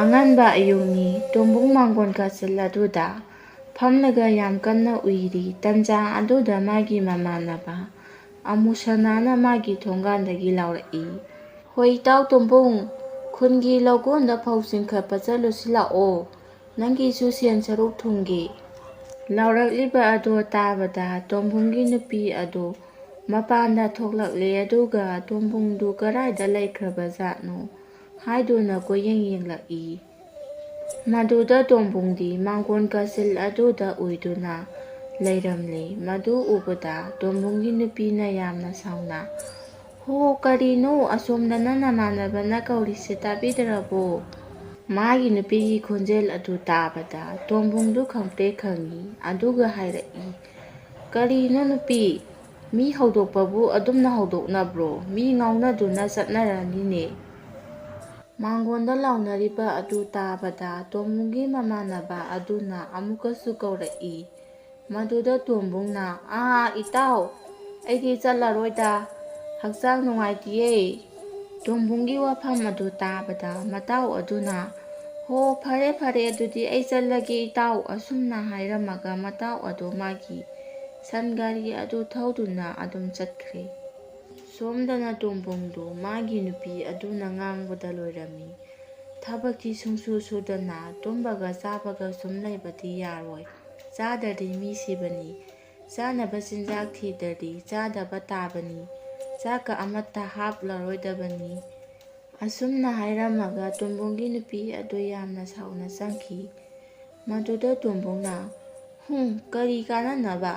ꯑꯉꯟꯕ ꯑꯌꯨꯛꯅꯤ ꯇꯣꯝꯕꯨꯡ ꯃꯥꯡꯒꯣꯜ ꯀꯥꯆꯤꯜ ꯑꯗꯨꯗ ꯐꯝꯂꯒ ꯌꯥꯝ ꯀꯟꯅ ꯎꯏꯔꯤ꯫ ꯇꯟꯖꯥ ꯑꯗꯨꯗ ꯃꯥꯒꯤ ꯃꯃꯥꯟꯅꯕ ꯑꯃꯨꯁꯅꯥꯅ ꯃꯥꯒꯤ ꯊꯣꯡꯒꯥꯟꯗꯒꯤ ꯂꯥꯎꯔꯛꯏ꯫ "ꯍꯣ ꯏꯇꯥꯎ ꯇꯣꯝꯕꯨꯡ, ꯈꯨꯟꯒꯤ ꯂꯧꯒꯣꯟꯗ ꯐꯧ ꯆꯤꯡꯈꯠꯄ ꯆꯠꯂꯨꯁꯤ ꯂꯥꯛꯑꯣ, ꯅꯪꯒꯤꯁꯨ ꯁꯦꯟ ꯁꯔꯨꯛ ꯊꯨꯡꯒꯦ"꯫ ꯂꯥꯎꯔꯛꯂꯤꯕ ꯑꯗꯨ ꯇꯥꯕꯗ ꯇꯣꯝꯕꯨꯡꯒꯤ ꯅꯨꯄꯤ ꯑꯗꯨ ꯃꯄꯥꯟꯗ ꯊꯣꯛꯂꯛꯂꯦ ꯑꯗꯨꯒ ꯇꯣꯝꯕꯨꯡꯗꯨ ꯀꯔꯥꯏꯗ ꯂꯩꯈ꯭ꯔꯕꯖꯥꯠꯅꯣ ꯍꯥꯏꯗꯨꯅ ꯀꯣꯏꯌꯦꯡ ꯌꯦꯡꯂꯛꯏ꯫ ꯃꯗꯨꯗ ꯇꯣꯝꯕꯨꯡꯗꯤ ꯃꯥꯡꯒꯣꯜ ꯀꯥꯆꯤꯜ ꯑꯗꯨꯗ ꯎꯏꯗꯨꯅ ꯂꯩꯔꯝꯂꯦ꯫ ꯃꯗꯨ ꯎꯕꯗ ꯇꯣꯝꯕꯨꯡꯒꯤ ꯅꯨꯄꯤꯅ ꯌꯥꯝꯅ ꯁꯥꯎꯅ "ꯍꯣ, ꯀꯔꯤꯅꯣ ꯑꯁꯣꯝꯗꯅ ꯅꯃꯥꯟꯅꯕꯅ ꯀꯧꯔꯤꯁꯦ ꯇꯥꯕꯤꯗ꯭ꯔꯕꯣ"꯫ ꯃꯥꯒꯤ ꯅꯨꯄꯤꯒꯤ ꯈꯣꯟꯖꯦꯜ ꯑꯗꯨ ꯇꯥꯕꯗ ꯇꯣꯝꯕꯨꯡꯗꯨ ꯈꯪꯄ꯭ꯔꯦꯛ ꯈꯪꯏ꯫ ꯑꯗꯨꯒ ꯍꯥꯏꯔꯛꯏ, "ꯀꯔꯤꯅꯣ ꯅꯨꯄꯤ, ꯃꯤ ꯍꯧꯗꯣꯛꯄꯕꯨ ꯑꯗꯨꯝꯅ ꯍꯧꯗꯣꯛꯅꯕ꯭ꯔꯣ? ꯃꯤ ꯉꯥꯎꯅꯗꯨꯅ ꯆꯠꯅꯔꯅꯤꯅꯦ"꯫ ꯃꯥꯡꯒꯣꯟꯗ ꯂꯥꯎꯅꯔꯤꯕ ꯑꯗꯨ ꯇꯥꯕꯗ ꯇꯣꯝꯕꯨꯡꯒꯤ ꯃꯃꯥꯟꯅꯕ ꯑꯗꯨꯅ ꯑꯃꯨꯛꯀꯁꯨ ꯀꯧꯔꯛꯏ꯫ ꯃꯗꯨꯗ ꯇꯣꯝꯕꯨꯡꯅ ꯏꯇꯥꯎ, ꯑꯩꯗꯤ ꯆꯠꯂꯔꯣꯏꯗ, ꯍꯛꯆꯥꯡ ꯅꯨꯡꯉꯥꯏꯇꯤꯌꯦ"꯫ ꯇꯣꯝꯕꯨꯡꯒꯤ ꯋꯥꯐꯝ ꯑꯗꯨ ꯇꯥꯕꯗ ꯃꯇꯥꯎ ꯑꯗꯨꯅ "ꯍꯣ, ꯐꯔꯦ ꯐꯔꯦ, ꯑꯗꯨꯗꯤ ꯑꯩ ꯆꯠꯂꯒꯦ ꯏꯇꯥꯎ"꯫ ꯑꯁꯨꯝꯅ ꯍꯥꯏꯔꯝꯃꯒ ꯃꯇꯥꯎ ꯑꯗꯨ ꯃꯥꯒꯤ ꯁꯟ ꯒꯥꯔꯤ ꯑꯗꯨ ꯊꯧꯗꯨꯅ ꯑꯗꯨꯝ ꯆꯠꯈ꯭ꯔꯦ꯫ ꯁꯣꯝꯗꯅ ꯇꯣꯝꯕꯨꯡꯗꯨ ꯃꯥꯒꯤ ꯅꯨꯄꯤ ꯑꯗꯨꯅ ꯉꯥꯡꯕꯗ ꯂꯣꯏꯔꯝꯃꯤ꯫ "ꯊꯕꯛꯇꯤ ꯁꯨꯡꯁꯨ ꯁꯨꯗꯅ ꯇꯨꯝꯕꯒ ꯆꯥꯕꯒ ꯁꯨꯝ ꯂꯩꯕꯗꯤ ꯌꯥꯔꯣꯏ, ꯆꯥꯗ꯭ꯔꯗꯤ ꯃꯤ ꯁꯤꯕꯅꯤ, ꯆꯥꯅꯕ ꯆꯤꯟꯖꯥꯛ ꯊꯤꯗ꯭ꯔꯗꯤ ꯆꯥꯗꯕ ꯇꯥꯕꯅꯤ, ꯆꯥꯛꯀ ꯑꯃꯠꯇ ꯍꯥꯞꯂꯔꯣꯏꯗꯕꯅꯤ"꯫ ꯑꯁꯨꯝꯅ ꯍꯥꯏꯔꯝꯃꯒ ꯇꯣꯝꯕꯨꯡꯒꯤ ꯅꯨꯄꯤ ꯑꯗꯨ ꯌꯥꯝꯅ ꯁꯥꯎꯅ ꯆꯪꯈꯤ꯫ ꯃꯗꯨꯗ ꯇꯣꯝꯕꯨꯡꯅ "ꯀꯔꯤ ꯀꯥꯟꯅꯅꯕ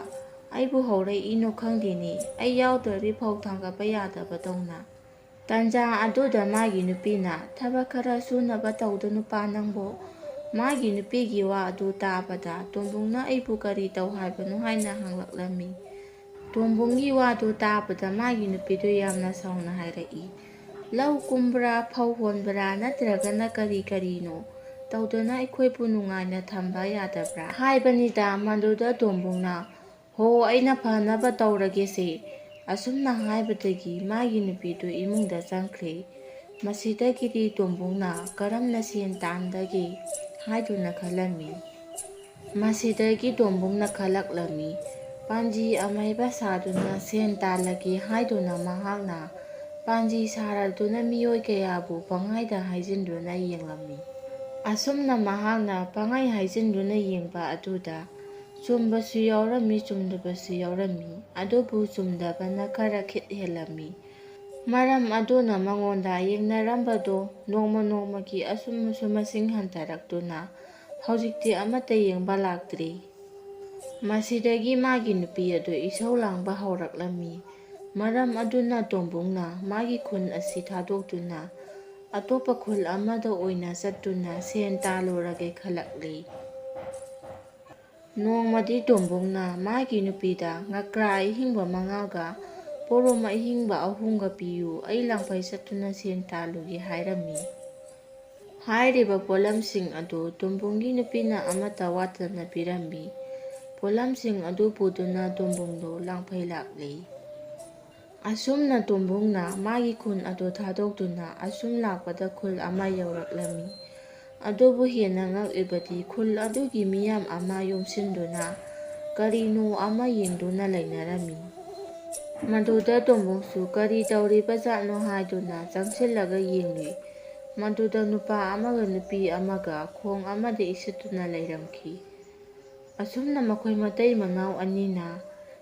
ꯑꯩꯕꯨ ꯍꯧꯔꯛꯏꯅꯣ ꯈꯪꯗꯦꯅꯦ, ꯑꯩ ꯌꯥꯎꯗ꯭ꯔꯗꯤ ꯐꯧ ꯊꯥꯡꯒꯠꯄ ꯌꯥꯗꯕꯗꯧꯅ"꯫ ꯇꯟꯖꯥ ꯑꯗꯨꯗ ꯃꯥꯒꯤ ꯅꯨꯄꯤꯅ "ꯊꯕꯛ ꯈꯔ ꯁꯨꯅꯕ ꯇꯧꯗ ꯅꯨꯄꯥ ꯅꯪꯕꯣ"꯫ ꯃꯥꯒꯤ ꯅꯨꯄꯤꯒꯤ ꯋꯥ ꯑꯗꯨ ꯇꯥꯕꯗ ꯇꯣꯝꯕꯨꯡꯅ "ꯑꯩꯕꯨ ꯀꯔꯤ ꯇꯧ ꯍꯥꯏꯕꯅꯣ" ꯍꯥꯏꯅ ꯍꯪꯂꯛꯂꯝꯃꯤ꯫ ꯇꯣꯝꯕꯨꯡꯒꯤ ꯋꯥꯗꯨ ꯇꯥꯕꯗ ꯃꯥꯒꯤ ꯅꯨꯄꯤꯗꯨ ꯌꯥꯝꯅ ꯁꯥꯎꯅ ꯍꯥꯏꯔꯛꯏ꯫ "ꯂꯧ ꯀꯨꯝꯕ꯭ꯔꯥ, ꯐꯧ ꯍꯣꯟꯕ꯭ꯔꯥ, ꯅꯠꯇ꯭ꯔꯒꯅ ꯀꯔꯤ ꯀꯔꯤꯅꯣ ꯇꯧꯗꯅ ꯑꯩꯈꯣꯏꯕꯨ ꯅꯨꯡꯉꯥꯏꯅ ꯊꯝꯕ ꯌꯥꯗꯕ꯭ꯔꯥ" ꯍꯥꯏꯕꯅꯤꯗ꯫ ꯃꯗꯨꯗ ꯇꯣꯝꯕꯨꯡꯅ "ꯍꯣ, ꯑꯩꯅ ꯐꯅꯕ ꯇꯧꯔꯒꯦꯁꯦ"꯫ ꯑꯁꯨꯝꯅ ꯍꯥꯏꯕꯗꯒꯤ ꯃꯥꯒꯤ ꯅꯨꯄꯤꯗꯨ ꯏꯃꯨꯡꯗ ꯆꯪꯈ꯭ꯔꯦ꯫ ꯃꯁꯤꯗꯒꯤꯗꯤ ꯇꯣꯝꯕꯨꯡꯅ ꯀꯔꯝꯅ ꯁꯦꯟ ꯇꯥꯟꯗꯒꯦ ꯍꯥꯏꯗꯨꯅ ꯈꯜꯂꯝꯃꯤ꯫ ꯃꯁꯤꯗꯒꯤ ꯇꯣꯝꯕꯨꯡꯅ ꯈꯜꯂꯛꯂꯝꯃꯤ, ꯄꯥꯟꯖꯤ ꯑꯃꯩꯕ ꯁꯥꯗꯨꯅ ꯁꯦꯟ ꯇꯥꯜꯂꯒꯦ ꯍꯥꯏꯗꯨꯅ ꯃꯍꯥꯛꯅ ꯄꯥꯟꯖꯤ ꯁꯥꯔꯗꯨꯅ ꯃꯤꯑꯣꯏ ꯀꯌꯥꯕꯨ ꯄꯪꯍꯥꯏꯗ ꯍꯥꯏꯖꯤꯟꯗꯨꯅ ꯌꯦꯡꯂꯝꯃꯤ꯫ ꯑꯁꯨꯝꯅ ꯃꯍꯥꯛꯅ ꯄꯪꯍꯥꯏ ꯍꯥꯏꯖꯤꯟꯗꯨꯅ ꯌꯦꯡꯕ ꯑꯗꯨꯗ ꯆꯨꯝꯕꯁꯨ ꯌꯥꯎꯔꯝꯃꯤ, ꯆꯨꯝꯗꯕꯁꯨ ꯌꯥꯎꯔꯝꯃꯤ꯫ ꯑꯗꯨꯕꯨ ꯆꯨꯝꯗꯕꯅ ꯈꯔ ꯈꯤꯠ ꯍꯦꯜꯂꯝꯃꯤ꯫ ꯃꯔꯝ ꯑꯗꯨꯅ ꯃꯉꯣꯟꯗ ꯌꯦꯡꯅꯔꯝꯕꯗꯣ ꯅꯣꯡꯃ ꯅꯣꯡꯃꯒꯤ ꯑꯁꯨꯝ ꯃꯁꯤꯡ ꯍꯟꯊꯔꯛꯇꯨꯅ ꯍꯧꯖꯤꯛꯇꯤ ꯑꯃꯠꯇ ꯌꯦꯡꯕ ꯂꯥꯛꯇ꯭ꯔꯦ꯫ ꯃꯁꯤꯗꯒꯤ ꯃꯥꯒꯤ ꯅꯨꯄꯤ ꯑꯗꯨ ꯏꯁꯧ ꯂꯥꯡꯕ ꯍꯧꯔꯛꯂꯝꯃꯤ꯫ ꯃꯔꯝ ꯑꯗꯨꯅ ꯇꯣꯝꯕꯨꯡꯅ ꯃꯥꯒꯤ ꯈꯨꯟ ꯑꯁꯤ ꯊꯥꯗꯣꯛꯇꯨꯅ ꯑꯇꯣꯞꯄ ꯈꯨꯜ ꯑꯃꯗ ꯑꯣꯏꯅ ꯆꯠꯇꯨꯅ ꯁꯦꯟ ꯇꯥꯜꯂꯨꯔꯒꯦ ꯈꯜꯂꯛꯂꯦ꯫ ꯅꯣꯡꯃꯗꯤ ꯇꯣꯝꯕꯨꯡꯅ ꯃꯥꯒꯤ ꯅꯨꯄꯤꯗ "ꯉꯀ꯭ꯔꯥ ꯑꯍꯤꯡꯕ 5ꯒ ꯄꯣꯔꯣꯝ ꯑꯍꯤꯡꯕ 2ꯒ ꯄꯤꯌꯨ, ꯑꯩ ꯂꯥꯡꯐꯩ ꯆꯠꯇꯨꯅ ꯁꯦꯟ ꯇꯥꯜꯂꯨꯒꯦ" ꯍꯥꯏꯔꯝꯃꯤ꯫ ꯍꯥꯏꯔꯤꯕ ꯄꯣꯠꯂꯝꯁꯤꯡ ꯑꯗꯨ ꯇꯣꯝꯕꯨꯡꯒꯤ ꯅꯨꯄꯤꯅ ꯑꯃꯠꯇ ꯋꯥꯠꯇꯅ ꯄꯤꯔꯝꯃꯤ꯫ ꯄꯣꯠꯂꯝꯁꯤꯡ ꯑꯗꯨ ꯄꯨꯗꯨꯅ ꯇꯣꯝꯕꯨꯡꯗꯨ ꯂꯥꯡꯐꯩ ꯂꯥꯛꯂꯦ꯫ ꯑꯁꯨꯝꯅ ꯇꯣꯝꯕꯨꯡꯅ ꯃꯥꯒꯤ ꯈꯨꯟ ꯑꯗꯨ ꯊꯥꯗꯣꯛꯇꯨꯅ ꯑꯁꯨꯝ ꯂꯥꯛꯄꯗ ꯈꯨꯜ ꯑꯃ ꯌꯧꯔꯛꯂꯝꯃꯤ꯫ ꯑꯗꯨꯕꯨ ꯍꯦꯟꯅ ꯉꯛꯂꯤꯕꯗꯤ ꯈꯨꯜ ꯑꯗꯨꯒꯤ ꯃꯤꯌꯥꯝ ꯑꯃ ꯌꯣꯝꯁꯤꯟꯗꯨꯅ ꯀꯔꯤꯅꯣ ꯑꯃ ꯌꯦꯡꯗꯨꯅ ꯂꯩꯅꯔꯝꯃꯤ꯫ ꯃꯗꯨꯗ ꯇꯣꯝꯕꯨꯡꯁꯨ ꯀꯔꯤ ꯇꯧꯔꯤꯕꯖꯥꯠꯅꯣ ꯍꯥꯏꯗꯨꯅ ꯆꯪꯁꯤꯜꯂꯒ ꯌꯦꯡꯂꯨꯏ꯫ ꯃꯗꯨꯗ ꯅꯨꯄꯥ ꯑꯃꯒ ꯅꯨꯄꯤ ꯑꯃꯒ ꯈꯣꯡ ꯑꯃꯗ ꯏꯁꯤꯠꯇꯨꯅ ꯂꯩꯔꯝꯈꯤ꯫ ꯑꯁꯨꯝꯅ ꯃꯈꯣꯏ ꯃꯇꯩ ꯃꯅꯥꯎ ꯑꯅꯤꯅ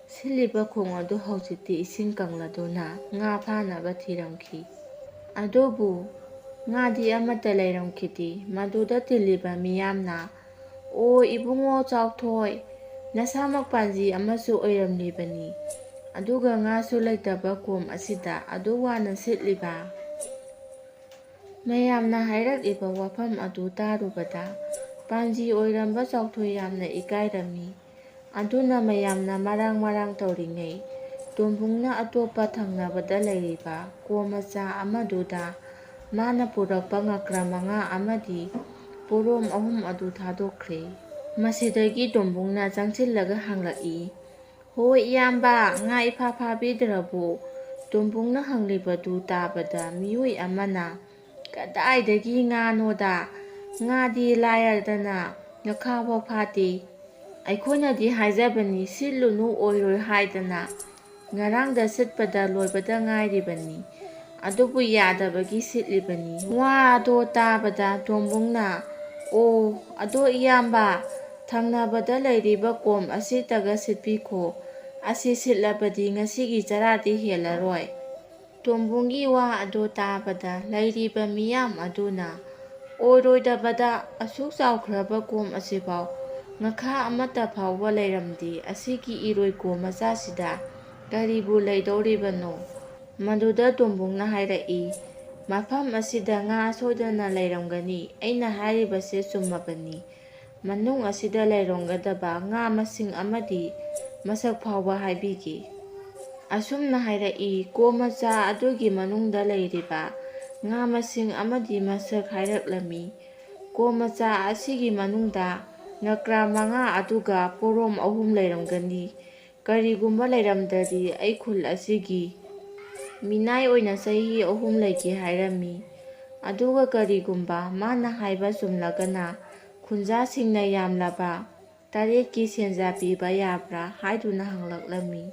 ꯁꯤꯠꯂꯤꯕ ꯈꯣꯡ ꯑꯗꯨ ꯍꯧꯖꯤꯛꯇꯤ ꯏꯁꯤꯡ ꯀꯪꯂꯗꯨꯅ ꯉꯥ ꯐꯥꯅꯕ ꯊꯤꯔꯝꯈꯤ꯫ ꯑꯗꯨꯕꯨ ꯉꯥꯗꯤ ꯑꯃꯠꯇ ꯂꯩꯔꯝꯈꯤꯗꯦ꯫ ꯃꯗꯨꯗ ꯇꯤꯜꯂꯤꯕ ꯃꯤꯌꯥꯝꯅ "ꯑꯣ ꯏꯕꯨꯡꯉꯣ ꯆꯥꯎꯊꯣꯏ, ꯅꯁꯥꯃꯛ ꯄꯥꯟꯖꯤ ꯑꯃꯁꯨ ꯑꯣꯏꯔꯝꯂꯤꯕꯅꯤ, ꯑꯗꯨꯒ ꯉꯥꯁꯨ ꯂꯩꯇꯕ ꯀꯣꯝ ꯑꯁꯤꯗ ꯑꯗꯨꯛ ꯋꯥꯅ ꯁꯤꯠꯂꯤꯕ"꯫ ꯃꯌꯥꯝꯅ ꯍꯥꯏꯔꯛꯂꯤꯕ ꯋꯥꯐꯝ ꯑꯗꯨ ꯇꯥꯔꯨꯕꯗ ꯄꯥꯟꯖꯤ ꯑꯣꯏꯔꯝꯕ ꯆꯥꯎꯊꯣꯏ ꯌꯥꯝꯅ ꯏꯀꯥꯏꯔꯝꯃꯤ꯫ ꯑꯗꯨꯅ ꯃꯌꯥꯝꯅ ꯃꯔꯥꯡ ꯃꯔꯥꯡ ꯇꯧꯔꯤꯉꯩ ꯇꯣꯝꯕꯨꯡꯅ ꯑꯇꯣꯞꯄ ꯊꯪꯅꯕꯗ ꯂꯩꯔꯤꯕ ꯀꯣꯝ ꯃꯆꯥ ꯑꯃꯗꯨꯗ ꯃꯥꯅ ꯄꯨꯔꯛꯄ ꯉꯀ꯭ꯔꯥ 5 ꯑꯃꯗꯤ ꯄꯣꯔꯣꯝ 3 ꯑꯗꯨ ꯊꯥꯗꯣꯛꯈ꯭ꯔꯦ꯫ ꯃꯁꯤꯗꯒꯤ ꯇꯣꯝꯕꯨꯡꯅ ꯆꯪꯁꯤꯜꯂꯒ ꯍꯪꯂꯛꯏ, "ꯍꯣ ꯏꯌꯥꯝꯕ, ꯉꯥ ꯏꯐꯥ ꯐꯥꯕꯤꯗ꯭ꯔꯕꯣ?" ꯇꯣꯝꯕꯨꯡꯅ ꯍꯪꯂꯤꯕꯗꯨ ꯇꯥꯕꯗ ꯃꯤꯑꯣꯏ ꯑꯃꯅ, "ꯀꯗꯥꯏꯗꯒꯤ ꯉꯥꯅꯣꯗ, ꯉꯥꯗꯤ ꯂꯥꯏꯔꯗꯅ ꯉꯈꯥꯐꯥꯎ ꯐꯥꯗꯦ꯫ ꯑꯩꯈꯣꯏꯅꯗꯤ ꯍꯥꯏꯖꯕꯅꯤ ꯁꯤꯠꯂꯨꯅꯨ ꯑꯣꯏꯔꯣꯏ ꯍꯥꯏꯗꯅ, ꯉꯔꯥꯡꯗ ꯁꯤꯠꯄꯗ ꯂꯣꯏꯕꯗ ꯉꯥꯏꯔꯤꯕꯅꯤ, ꯑꯗꯨꯕꯨ ꯌꯥꯗꯕꯒꯤ ꯁꯤꯠꯂꯤꯕꯅꯤ꯫" ꯋꯥꯗꯣ ꯇꯥꯕꯗ ꯇꯣꯝꯕꯨꯡꯅ, "ꯑꯣ, ꯑꯗꯣ ꯏꯌꯥꯝꯕ, ꯊꯪꯅꯕꯗ ꯂꯩꯔꯤꯕ ꯀꯣꯝ ꯑꯁꯤꯇꯒ ꯁꯤꯠꯄꯤꯈꯣ, ꯑꯁꯤ ꯁꯤꯠꯂꯕꯗꯤ ꯉꯁꯤꯒꯤ ꯆꯔꯥꯗꯤ ꯍꯦꯜꯂꯔꯣꯏ꯫" ꯇꯣꯝꯕꯨꯡꯒꯤ ꯋꯥ ꯑꯗꯨ ꯇꯥꯕꯗ ꯂꯩꯔꯤꯕ ꯃꯤꯌꯥꯝ ꯑꯗꯨꯅ, "ꯑꯣꯏꯔꯣꯏꯗꯕꯗ, ꯑꯁꯨꯛ ꯆꯥꯎꯈ꯭ꯔꯕ ꯀꯣꯝ ꯑꯁꯤꯐꯥꯎ ꯉꯈꯥ ꯑꯃꯠꯇ ꯐꯥꯎꯕ ꯂꯩꯔꯝꯗꯦ, ꯑꯁꯤꯒꯤ ꯏꯔꯣꯏ ꯀꯣꯝ ꯃꯆꯥꯁꯤꯗ ꯀꯔꯤꯕꯨ ꯂꯩꯗꯧꯔꯤꯕꯅꯣ?" ꯃꯗꯨꯗ ꯇꯣꯝꯕꯨꯡꯅ ꯍꯥꯏꯔꯛꯏ, "ꯃꯐꯝ ꯑꯁꯤꯗ ꯉꯥ ꯁꯣꯏꯗꯅ ꯂꯩꯔꯝꯒꯅꯤ, ꯑꯩꯅ ꯍꯥꯏꯔꯤꯕꯁꯦ ꯆꯨꯝꯃꯕꯅꯤ꯫ ꯃꯅꯨꯡ ꯑꯁꯤꯗ ꯂꯩꯔꯝꯒꯗꯕ ꯉꯥ ꯃꯁꯤꯡ ꯑꯃꯗꯤ ꯃꯁꯛ ꯐꯥꯎꯕ ꯍꯥꯏꯕꯤꯒꯦ꯫" ꯑꯁꯨꯝꯅ ꯍꯥꯏꯔꯛꯏ꯫ ꯀꯣꯝ ꯃꯆꯥ ꯑꯗꯨꯒꯤ ꯃꯅꯨꯡꯗ ꯂꯩꯔꯤꯕ ꯉꯥ ꯃꯁꯤꯡ ꯑꯃꯗꯤ ꯃꯁꯛ ꯍꯥꯏꯔꯛꯂꯝꯃꯤ꯫ "ꯀꯣꯝ ꯃꯆꯥ ꯑꯁꯤꯒꯤ ꯃꯅꯨꯡꯗ ꯉꯀ꯭ꯔꯥ 5 ꯑꯗꯨꯒ ꯄꯣꯔꯣꯝ 3 ꯂꯩꯔꯝꯒꯅꯤ꯫ ꯀꯔꯤꯒꯨꯝꯕ ꯂꯩꯔꯝꯗ꯭ꯔꯗꯤ ꯑꯩ ꯈꯨꯜ ꯑꯁꯤꯒꯤ ꯃꯤꯅꯥꯏ ꯑꯣꯏꯅ ꯆꯍꯤ 3 ꯂꯩꯒꯦ ꯍꯥꯏꯔꯝꯃꯤ꯫ ꯑꯗꯨꯒ ꯀꯔꯤꯒꯨꯝꯕ ꯃꯥꯅ ꯍꯥꯏꯕ ꯆꯨꯝꯂꯒꯅ ꯈꯨꯟꯖꯥꯁꯤꯡꯅ ꯌꯥꯝꯂꯕ 8ꯀꯤ ꯁꯦꯟꯖꯥ ꯄꯤꯕ ꯌꯥꯕ꯭ꯔꯥ ꯍꯥꯏꯗꯨꯅ ꯍꯪꯂꯛꯂꯝꯃꯤ꯫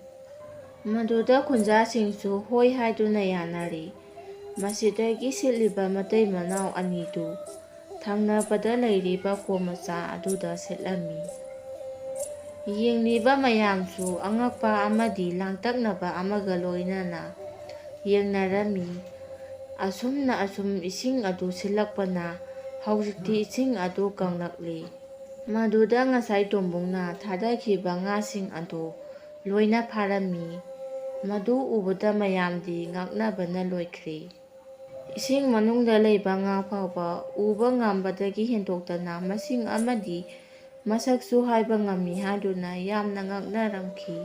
ꯃꯗꯨꯗ ꯈꯨꯟꯖꯥꯁꯤꯡꯁꯨ ꯍꯣꯏ ꯍꯥꯏꯗꯨꯅ ꯌꯥꯅꯔꯦ꯫ ꯃꯁꯤꯗꯒꯤ ꯁꯤꯠꯂꯤꯕ ꯃꯇꯩ ꯃꯅꯥꯎ ꯑꯅꯤꯗꯨ ꯊꯪꯅꯕꯗ ꯂꯩꯔꯤꯕ ꯀꯣꯝ ꯃꯆꯥ ꯑꯗꯨꯗ ꯁꯤꯠꯂꯝꯃꯤ꯫ ꯌꯦꯡꯂꯤꯕ ꯃꯌꯥꯝꯁꯨ ꯑꯉꯛꯄ ꯑꯃꯗꯤ ꯂꯥꯡꯇꯛꯅꯕ ꯑꯃꯒ ꯂꯣꯏꯅꯅ ꯌꯦꯡꯅꯔꯝꯃꯤ꯫ ꯑꯁꯨꯝꯅ ꯏꯁꯤꯡ ꯑꯗꯨ ꯁꯤꯠꯂꯛꯄꯅ ꯍꯧꯖꯤꯛꯇꯤ ꯏꯁꯤꯡ ꯑꯗꯨ ꯀꯪꯂꯛꯂꯦ꯫ ꯃꯗꯨꯗ ꯉꯁꯥꯏ ꯇꯣꯝꯕꯨꯡꯅ ꯊꯥꯗꯈꯤꯕ ꯉꯥꯁꯤꯡ ꯑꯗꯨ ꯂꯣꯏꯅ ꯐꯥꯔꯝꯃꯤ꯫ ꯃꯗꯨ ꯎꯕꯗ ꯃꯌꯥꯝꯗꯤ ꯉꯛꯅꯕꯅ ꯂꯣꯏꯈ꯭ꯔꯦ꯫ ꯏꯁꯤꯡ ꯃꯅꯨꯡꯗ ꯂꯩꯕ ꯉꯥ ꯐꯥꯎꯕ ꯎꯕ ꯉꯝꯕꯗꯒꯤ ꯍꯦꯟꯗꯣꯛꯇꯅ ꯃꯁꯤꯡ ꯑꯃꯗꯤ ꯃꯁꯛꯁꯨ ꯍꯥꯏꯕ ꯉꯝꯃꯤ ꯍꯥꯏꯗꯨꯅ ꯌꯥꯝꯅ ꯉꯛꯅꯔꯝꯈꯤ꯫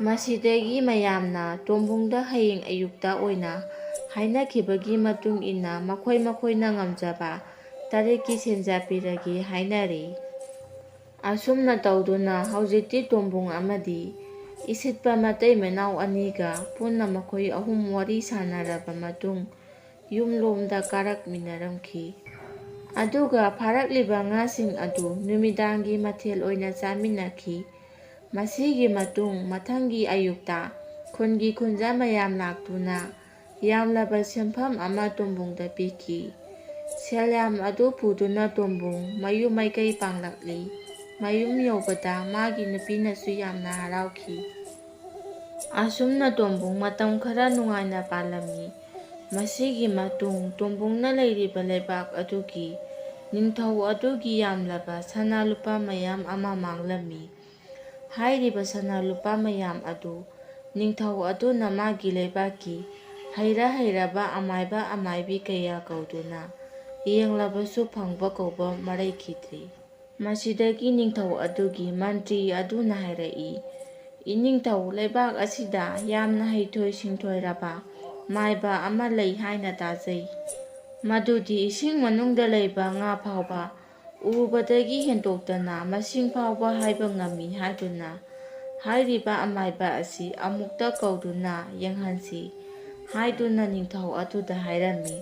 ꯃꯁꯤꯗꯒꯤ ꯃꯌꯥꯝꯅ ꯇꯣꯝꯕꯨꯡꯗ ꯍꯌꯦꯡ ꯑꯌꯨꯛꯇ ꯑꯣꯏꯅ ꯍꯥꯏꯅꯈꯤꯕꯒꯤ ꯃꯇꯨꯡ ꯏꯟꯅ ꯃꯈꯣꯏꯅ ꯉꯝꯖꯕ 8ꯀꯤ ꯁꯦꯟꯖꯥ ꯄꯤꯔꯒꯦ ꯍꯥꯏꯅꯔꯦ꯫ ꯑꯁꯨꯝꯅ ꯇꯧꯗꯨꯅ ꯍꯧꯖꯤꯛꯇꯤ ꯇꯣꯝꯕꯨꯡ ꯑꯃꯗꯤ ꯏꯁꯤꯠꯄ ꯃꯇꯩ ꯃꯅꯥꯎ ꯑꯅꯤꯒ ꯄꯨꯟꯅ ꯃꯈꯣꯏ 3 ꯋꯥꯔꯤ ꯁꯥꯅꯔꯕ ꯃꯇꯨꯡ ꯌꯨꯝꯂꯣꯝꯗ ꯀꯥꯔꯛꯃꯤꯟꯅꯔꯝꯈꯤ꯫ ꯑꯗꯨꯒ ꯐꯥꯔꯛꯂꯤꯕ ꯉꯥꯁꯤꯡ ꯑꯗꯨ ꯅꯨꯃꯤꯗꯥꯡꯒꯤ ꯃꯊꯦꯜ ꯑꯣꯏꯅ ꯆꯥꯃꯤꯟꯅꯈꯤ꯫ ꯃꯁꯤꯒꯤ ꯃꯇꯨꯡ ꯃꯊꯪꯒꯤ ꯑꯌꯨꯛꯇ ꯈꯨꯟꯒꯤ ꯈꯨꯟꯖꯥ ꯃꯌꯥꯝ ꯂꯥꯛꯇꯨꯅ ꯌꯥꯝꯂꯕ ꯁꯦꯟꯐꯝ ꯑꯃ ꯇꯣꯝꯕꯨꯡꯗ ꯄꯤꯈꯤ꯫ ꯁꯦꯜꯌꯥꯝ ꯑꯗꯨ ꯄꯨꯗꯨꯅ ꯇꯣꯝꯕꯨꯡ ꯃꯌꯨꯝ ꯃꯥꯏꯀꯩ ꯄꯥꯡꯂꯛꯂꯤ꯫ ꯃꯌꯨꯝ ꯌꯧꯕꯗ ꯃꯥꯒꯤ ꯅꯨꯄꯤꯅꯁꯨ ꯌꯥꯝꯅ ꯍꯔꯥꯎꯈꯤ꯫ ꯑꯁꯨꯝꯅ ꯇꯣꯝꯕꯨꯡ ꯃꯇꯝ ꯈꯔ ꯅꯨꯡꯉꯥꯏꯅ ꯄꯥꯜꯂꯝꯃꯤ꯫ ꯃꯁꯤꯒꯤ ꯃꯇꯨꯡ ꯇꯣꯝꯕꯨꯡꯅ ꯂꯩꯔꯤꯕ ꯂꯩꯕꯥꯛ ꯑꯗꯨꯒꯤ ꯅꯤꯡꯊꯧ ꯑꯗꯨꯒꯤ ꯌꯥꯝꯂꯕ ꯁꯅꯥ ꯂꯨꯄꯥ ꯃꯌꯥꯝ ꯑꯃ ꯃꯥꯡꯂꯝꯃꯤ꯫ ꯍꯥꯏꯔꯤꯕ ꯁꯅꯥ ꯂꯨꯄꯥ ꯃꯌꯥꯝ ꯑꯗꯨ ꯅꯤꯡꯊꯧ ꯑꯗꯨꯅ ꯃꯥꯒꯤ ꯂꯩꯕꯥꯛꯀꯤ ꯍꯩꯔꯕ ꯑꯃꯥꯏꯕ ꯑꯃꯥꯏꯕꯤ ꯀꯌꯥ ꯀꯧꯗꯨꯅ ꯌꯦꯡꯂꯕꯁꯨ ꯐꯪꯕ ꯀꯧꯕ ꯃꯔꯩꯈꯤꯗ꯭ꯔꯦ꯫ ꯃꯁꯤꯗꯒꯤ ꯅꯤꯡꯊꯧ ꯑꯗꯨꯒꯤ ꯃꯟꯇ꯭ꯔꯤ ꯑꯗꯨꯅ ꯍꯥꯏꯔꯛꯏ, "ꯏꯅꯤꯡꯊꯧ, ꯂꯩꯕꯥꯛ ꯑꯁꯤꯗ ꯌꯥꯝꯅ ꯍꯩꯊꯣꯏ ꯁꯤꯡꯊꯣꯏꯔꯕ ꯃꯥꯏꯕ ꯑꯃ ꯂꯩ ꯍꯥꯏꯅ ꯇꯥꯖꯩ꯫ ꯃꯗꯨꯗꯤ ꯏꯁꯤꯡ ꯃꯅꯨꯡꯗ ꯂꯩꯕ ꯉꯥ ꯐꯥꯎꯕ ꯎꯕꯗꯒꯤ ꯍꯦꯟꯗꯣꯛꯇꯅ ꯃꯁꯤꯡ ꯐꯥꯎꯕ ꯍꯥꯏꯕ ꯉꯝꯃꯤ ꯍꯥꯏꯗꯨꯅ ꯍꯥꯏꯔꯤꯕ ꯑꯃꯥꯏꯕ ꯑꯁꯤ ꯑꯃꯨꯛꯇ ꯀꯧꯗꯨꯅ ꯌꯦꯡꯍꯟꯁꯤ" ꯍꯥꯏꯗꯨꯅ ꯅꯤꯡꯊꯧ ꯑꯗꯨꯗ ꯍꯥꯏꯔꯝꯃꯤ꯫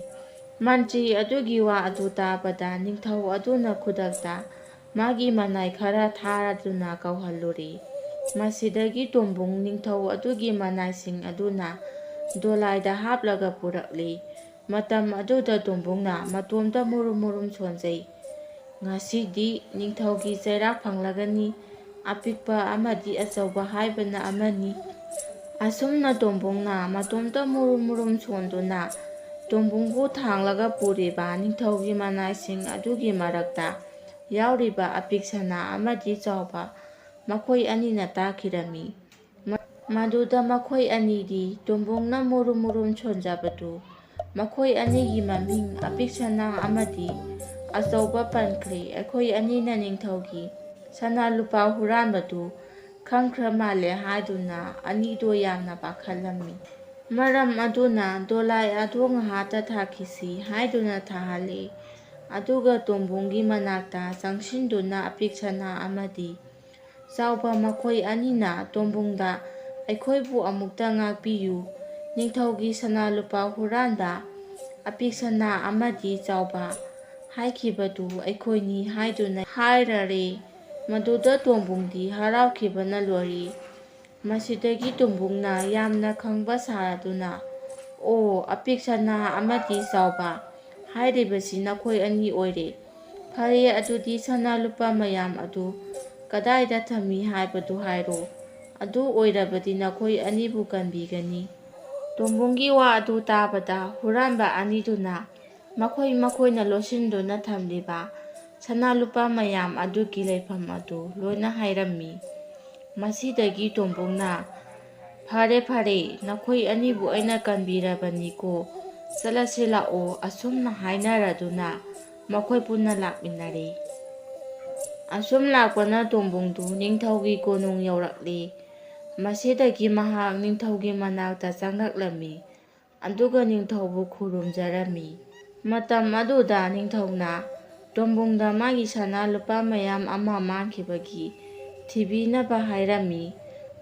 ꯃꯟꯇ꯭ꯔꯤ ꯑꯗꯨꯒꯤ ꯋꯥ ꯑꯗꯨ ꯇꯥꯕꯗ ꯅꯤꯡꯊꯧ ꯑꯗꯨꯅ ꯈꯨꯗꯛꯇ ꯃꯥꯒꯤ ꯃꯅꯥꯏ ꯈꯔ ꯊꯥꯗꯨꯅ ꯀꯧꯍꯜꯂꯨꯔꯦ꯫ ꯃꯁꯤꯗꯒꯤ ꯇꯣꯝꯕꯨꯡ ꯅꯤꯡꯊꯧ ꯑꯗꯨꯒꯤ ꯃꯅꯥꯏꯁꯤꯡ ꯑꯗꯨꯅ ꯗꯣꯂꯥꯏꯗ ꯍꯥꯞꯂꯒ ꯄꯨꯔꯛꯂꯦ꯫ ꯃꯇꯝ ꯑꯗꯨꯗ ꯇꯣꯝꯕꯨꯡꯅ ꯃꯇꯣꯝꯇ ꯃꯨꯔꯨꯝ ꯁꯣꯟꯖꯩ꯫ ꯉꯁꯤꯗꯤ ꯅꯤꯡꯊꯧꯒꯤ ꯆꯩꯔꯥꯛ ꯐꯪꯂꯒꯅꯤ, ꯑꯄꯤꯛꯄ ꯑꯃꯗꯤ ꯑꯆꯧꯕ ꯍꯥꯏꯕꯅ ꯑꯃꯅꯤ꯫ ꯑꯁꯨꯝꯅ ꯇꯣꯝꯕꯨꯡꯅ ꯃꯇꯣꯝꯇ ꯃꯨꯔꯨꯝ ꯁꯣꯟꯗꯨꯅ ꯇꯣꯝꯕꯨꯡꯕꯨ ꯊꯥꯡꯂꯒ ꯄꯨꯔꯤꯕ ꯅꯤꯡꯊꯧꯒꯤ ꯃꯅꯥꯏꯁꯤꯡ ꯑꯗꯨꯒꯤ ꯃꯔꯛꯇ ꯌꯥꯎꯔꯤꯕ ꯑꯄꯤꯛ ꯁꯅꯥ ꯑꯃꯗꯤ ꯆꯥꯎꯕ ꯃꯈꯣꯏ ꯑꯅꯤꯅ ꯇꯥꯈꯤꯔꯝꯃꯤ꯫ ꯃꯗꯨꯗ ꯃꯈꯣꯏ ꯑꯅꯤꯗꯤ ꯇꯣꯝꯕꯨꯡꯅ ꯃꯨꯔꯨꯝ ꯁꯣꯟꯖꯕꯗꯨ ꯃꯈꯣꯏ ꯑꯅꯤꯒꯤ ꯃꯃꯤꯡ ꯑꯄꯤꯛ ꯁꯅꯥ ꯑꯃꯗꯤ ꯑꯆꯧꯕ ꯄꯟꯈ꯭ꯔꯦ꯫ "ꯑꯩꯈꯣꯏ ꯑꯅꯤꯅ ꯅꯤꯡꯊꯧꯒꯤ ꯁꯅꯥ ꯂꯨꯄꯥ ꯍꯨꯔꯥꯟꯕꯗꯨ ꯈꯪꯈ꯭ꯔ ꯃꯥꯜꯂꯦ ꯍꯥꯏꯗꯨꯅ ꯑꯅꯤꯗꯣ ꯌꯥꯝꯅ ꯄꯥꯈꯠꯂꯝꯃꯤ꯫ ꯃꯔꯝ ꯑꯗꯨꯅ ꯗꯣꯂꯥꯏ ꯑꯗꯨ ꯉꯥꯏꯍꯥꯛꯇ ꯊꯥꯈꯤꯁꯤ ꯍꯥꯏꯗꯨꯅ ꯊꯥꯍꯜꯂꯦ꯫ ꯑꯗꯨꯒ ꯇꯣꯝꯕꯨꯡꯒꯤ ꯃꯅꯥꯛꯇ ꯆꯪꯁꯤꯟꯗꯨꯅ ꯑꯄꯤꯛ ꯁꯅꯥ ꯑꯃꯗꯤ ꯆꯥꯎꯕ ꯃꯈꯣꯏ ꯑꯅꯤꯅ ꯇꯣꯝꯕꯨꯡꯗ "ꯑꯩꯈꯣꯏꯕꯨ ꯑꯃꯨꯛꯇ ꯉꯥꯛꯄꯤꯌꯨ, ꯅꯤꯡꯊꯧꯒꯤ ꯁꯅꯥ ꯂꯨꯄꯥ ꯍꯨꯔꯥꯟꯕ ꯑꯄꯤꯛ ꯁꯅꯥ ꯑꯃꯗꯤ ꯆꯥꯎꯕ ꯍꯥꯏꯈꯤꯕꯗꯨ ꯑꯩꯈꯣꯏꯅꯤ" ꯍꯥꯏꯗꯨꯅ ꯍꯥꯏꯔꯔꯦ꯫ ꯃꯗꯨꯗ ꯇꯣꯝꯕꯨꯡꯗꯤ ꯍꯔꯥꯎꯈꯤꯕꯅ ꯂꯣꯏꯔꯦ꯫ ꯃꯁꯤꯗꯒꯤ ꯇꯣꯝꯕꯨꯡꯅ ꯌꯥꯝꯅ ꯈꯪꯕ ꯁꯥꯗꯨꯅ "ꯑꯣ, ꯑꯄꯤꯛ ꯁꯅꯥ ꯑꯃꯗꯤ ꯆꯥꯎꯕ ꯍꯥꯏꯔꯤꯕꯁꯤ ꯅꯈꯣꯏ ꯑꯅꯤ ꯑꯣꯏꯔꯦ꯫ ꯐꯔꯦ, ꯑꯗꯨꯗꯤ ꯁꯅꯥ ꯂꯨꯄꯥ ꯃꯌꯥꯝ ꯑꯗꯨ ꯀꯗꯥꯏꯗ ꯊꯝꯃꯤ ꯍꯥꯏꯕꯗꯨ ꯍꯥꯏꯔꯣ꯫ ꯑꯗꯨ ꯑꯣꯏꯔꯕꯗꯤ ꯅꯈꯣꯏ ꯑꯅꯤꯕꯨ ꯀꯟꯕꯤꯒꯅꯤ"꯫ ꯇꯣꯝꯕꯨꯡꯒꯤ ꯋꯥ ꯑꯗꯨ ꯇꯥꯕꯗ ꯍꯨꯔꯥꯟꯕ ꯑꯅꯤꯗꯨꯅ ꯃꯈꯣꯏꯅ ꯂꯣꯠꯁꯤꯟꯗꯨꯅ ꯊꯝꯂꯤꯕ ꯁꯅꯥ ꯂꯨꯄꯥ ꯃꯌꯥꯝ ꯑꯗꯨꯒꯤ ꯂꯩꯐꯝ ꯑꯗꯨ ꯂꯣꯏꯅ ꯍꯥꯏꯔꯝꯃꯤ꯫ ꯃꯁꯤꯗꯒꯤ ꯇꯣꯝꯕꯨꯡꯅ "ꯐꯔꯦ ꯐꯔꯦ, ꯅꯈꯣꯏ ꯑꯅꯤꯕꯨ ꯑꯩꯅ ꯀꯟꯕꯤꯔꯕꯅꯤꯀꯣ, ꯆꯠꯂꯁꯤ ꯂꯥꯛꯑꯣ", ꯑꯁꯨꯝꯅ ꯍꯥꯏꯅꯔꯗꯨꯅ ꯃꯈꯣꯏ ꯄꯨꯟꯅ ꯂꯥꯛꯃꯤꯟꯅꯔꯦ꯫ ꯑꯁꯨꯝ ꯂꯥꯛꯄꯅ ꯇꯣꯝꯕꯨꯡꯗꯨ ꯅꯤꯡꯊꯧꯒꯤ ꯀꯣꯅꯨꯡ ꯌꯧꯔꯛꯂꯦ꯫ ꯃꯁꯤꯗꯒꯤ ꯃꯍꯥꯛ ꯅꯤꯡꯊꯧꯒꯤ ꯃꯅꯥꯛꯇ ꯆꯪꯂꯛꯂꯝꯃꯤ꯫ ꯑꯗꯨꯒ ꯅꯤꯡꯊꯧꯕꯨ ꯈꯨꯔꯨꯝꯖꯔꯝꯃꯤ꯫ ꯃꯇꯝ ꯑꯗꯨꯗ ꯅꯤꯡꯊꯧꯅ ꯇꯣꯝꯕꯨꯡꯗ ꯃꯥꯒꯤ ꯁꯅꯥ ꯂꯨꯄꯥ ꯃꯌꯥꯝ ꯑꯃ ꯃꯥꯡꯈꯤꯕꯒꯤ ꯊꯤꯕꯤꯅꯕ ꯍꯥꯏꯔꯝꯃꯤ꯫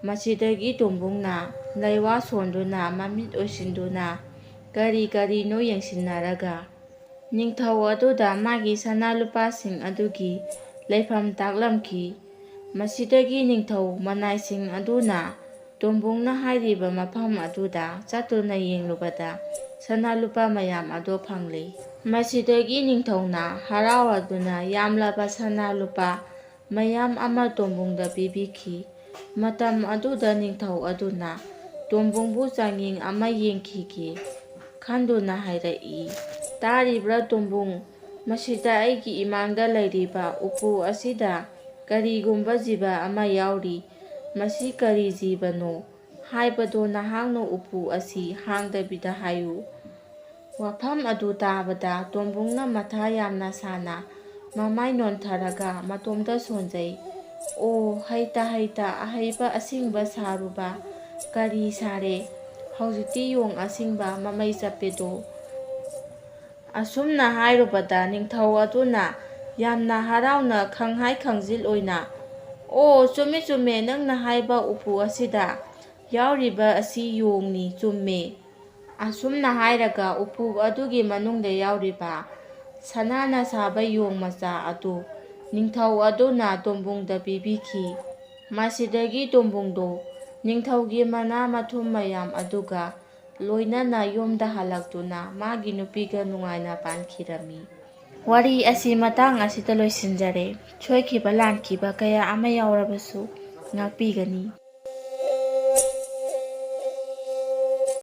ꯃꯁꯤꯗꯒꯤ ꯇꯣꯝꯕꯨꯡꯅ ꯂꯩꯋꯥ ꯁꯣꯟꯗꯨꯅ ꯃꯃꯤꯠ ꯎꯏꯁꯤꯟꯗꯨꯅ ꯀꯔꯤ ꯀꯔꯤꯅꯣ ꯌꯦꯡꯁꯤꯟꯅꯔꯒ ꯅꯤꯡꯊꯧ ꯑꯗꯨꯗ ꯃꯥꯒꯤ ꯁꯅꯥ ꯂꯨꯄꯥꯁꯤꯡ ꯑꯗꯨꯒꯤ ꯂꯩꯐꯝ ꯇꯥꯛꯂꯝꯈꯤ꯫ ꯃꯁꯤꯗꯒꯤ ꯅꯤꯡꯊꯧ ꯃꯅꯥꯏꯁꯤꯡ ꯑꯗꯨꯅ ꯇꯣꯝꯕꯨꯡꯅ ꯍꯥꯏꯔꯤꯕ ꯃꯐꯝ ꯑꯗꯨꯗ ꯆꯠꯇꯨꯅ ꯌꯦꯡꯂꯨꯕꯗ ꯁꯅꯥ ꯂꯨꯄꯥ ꯃꯌꯥꯝ ꯑꯗꯨ ꯐꯪꯂꯦ꯫ ꯃꯁꯤꯗꯒꯤ ꯅꯤꯡꯊꯧꯅ ꯍꯔꯥꯎꯔꯗꯨꯅ ꯌꯥꯝꯂꯕ ꯁꯅꯥ ꯂꯨꯄꯥ ꯃꯌꯥꯝ ꯑꯃ ꯇꯣꯝꯕꯨꯡꯗ ꯄꯤꯕꯤꯈꯤ꯫ ꯃꯇꯝ ꯑꯗꯨꯗ ꯅꯤꯡꯊꯧ ꯑꯗꯨꯅ ꯇꯣꯝꯕꯨꯡꯕꯨ ꯆꯥꯡꯌꯦꯡ ꯑꯃ ꯌꯦꯡꯈꯤꯒꯦ ꯈꯟꯗꯨꯅ ꯍꯥꯏꯔꯛꯏ꯫ "ꯇꯥꯔꯤꯕ꯭ꯔꯥ ꯇꯣꯝꯕꯨꯡ, ꯃꯁꯤꯗ ꯑꯩꯒꯤ ꯏꯃꯥꯡꯗ ꯂꯩꯔꯤꯕ ꯎꯄꯨ ꯑꯁꯤꯗ ꯀꯔꯤꯒꯨꯝꯕ ꯖꯤꯕ ꯑꯃ ꯌꯥꯎꯔꯤ꯫ ꯃꯁꯤ ꯀꯔꯤ ꯖꯤꯕꯅꯣ ꯍꯥꯏꯕꯗꯨ ꯅꯍꯥꯛꯅ ꯎꯄꯨ ꯑꯁꯤ ꯍꯥꯡꯗꯕꯤꯗ ꯍꯥꯏꯌꯨ"꯫ ꯋꯥꯐꯝ ꯑꯗꯨ ꯇꯥꯕꯗ ꯇꯣꯝꯕꯨꯡꯅ ꯃꯊꯥ ꯌꯥꯝꯅ ꯁꯥꯅ ꯃꯃꯥꯏ ꯅꯣꯟꯊꯔꯒ ꯃꯇꯣꯝꯇ ꯁꯣꯟꯖꯩ꯫ "ꯑꯣ, ꯍꯩꯇ ꯑꯍꯩꯕ ꯑꯁꯤꯡꯕ ꯁꯥꯔꯨꯕ ꯀꯔꯤ ꯁꯥꯔꯦ, ꯍꯧꯖꯤꯛꯇꯤ ꯌꯣꯡ ꯑꯁꯤꯡꯕ ꯃꯃꯩ ꯆꯞꯄꯦꯗꯣ"꯫ ꯑꯁꯨꯝꯅ ꯍꯥꯏꯔꯨꯕꯗ ꯅꯤꯡꯊꯧ ꯑꯗꯨꯅ ꯌꯥꯝꯅ ꯍꯔꯥꯎꯅ ꯈꯪꯍꯥꯏ ꯈꯪꯖꯤꯜ ꯑꯣꯏꯅ "ꯑꯣ, ꯆꯨꯝꯃꯦ ꯆꯨꯝꯃꯦ, ꯅꯪꯅ ꯍꯥꯏꯕ ꯎꯄꯨ ꯑꯁꯤꯗ ꯌꯥꯎꯔꯤꯕ ꯑꯁꯤ ꯌꯣꯡꯅꯤ, ꯆꯨꯝꯃꯦ", ꯑꯁꯨꯝꯅ ꯍꯥꯏꯔꯒ ꯎꯄꯨ ꯑꯗꯨꯒꯤ ꯃꯅꯨꯡꯗ ꯌꯥꯎꯔꯤꯕ ꯁꯅꯥꯅ ꯁꯥꯕ ꯌꯣꯡ ꯃꯆꯥ ꯑꯗꯨ ꯅꯤꯡꯊꯧ ꯑꯗꯨꯅ ꯇꯣꯝꯕꯨꯡꯗ ꯄꯤꯕꯤꯈꯤ꯫ ꯃꯁꯤꯗꯒꯤ ꯇꯣꯝꯕꯨꯡꯗꯨ ꯅꯤꯡꯊꯧꯒꯤ ꯃꯅꯥ ꯃꯊꯨꯝ ꯃꯌꯥꯝ ꯑꯗꯨꯒ ꯂꯣꯏꯅꯅ ꯌꯨꯝꯗ ꯍꯜꯂꯛꯇꯨꯅ ꯃꯥꯒꯤ ꯅꯨꯄꯤꯒ ꯅꯨꯡꯉꯥꯏꯅ ꯄꯥꯟꯈꯤꯔꯝꯃꯤ꯫ ꯋꯥꯔꯤ ꯑꯁꯤ ꯃꯇꯥꯡ ꯑꯁꯤꯗ ꯂꯣꯏꯁꯤꯟꯖꯔꯦ꯫ ꯁꯣꯏꯈꯤꯕ ꯂꯥꯟꯈꯤꯕ ꯀꯌꯥ ꯑꯃ ꯌꯥꯎꯔꯕꯁꯨ ꯉꯥꯛꯄꯤꯒꯅꯤ꯫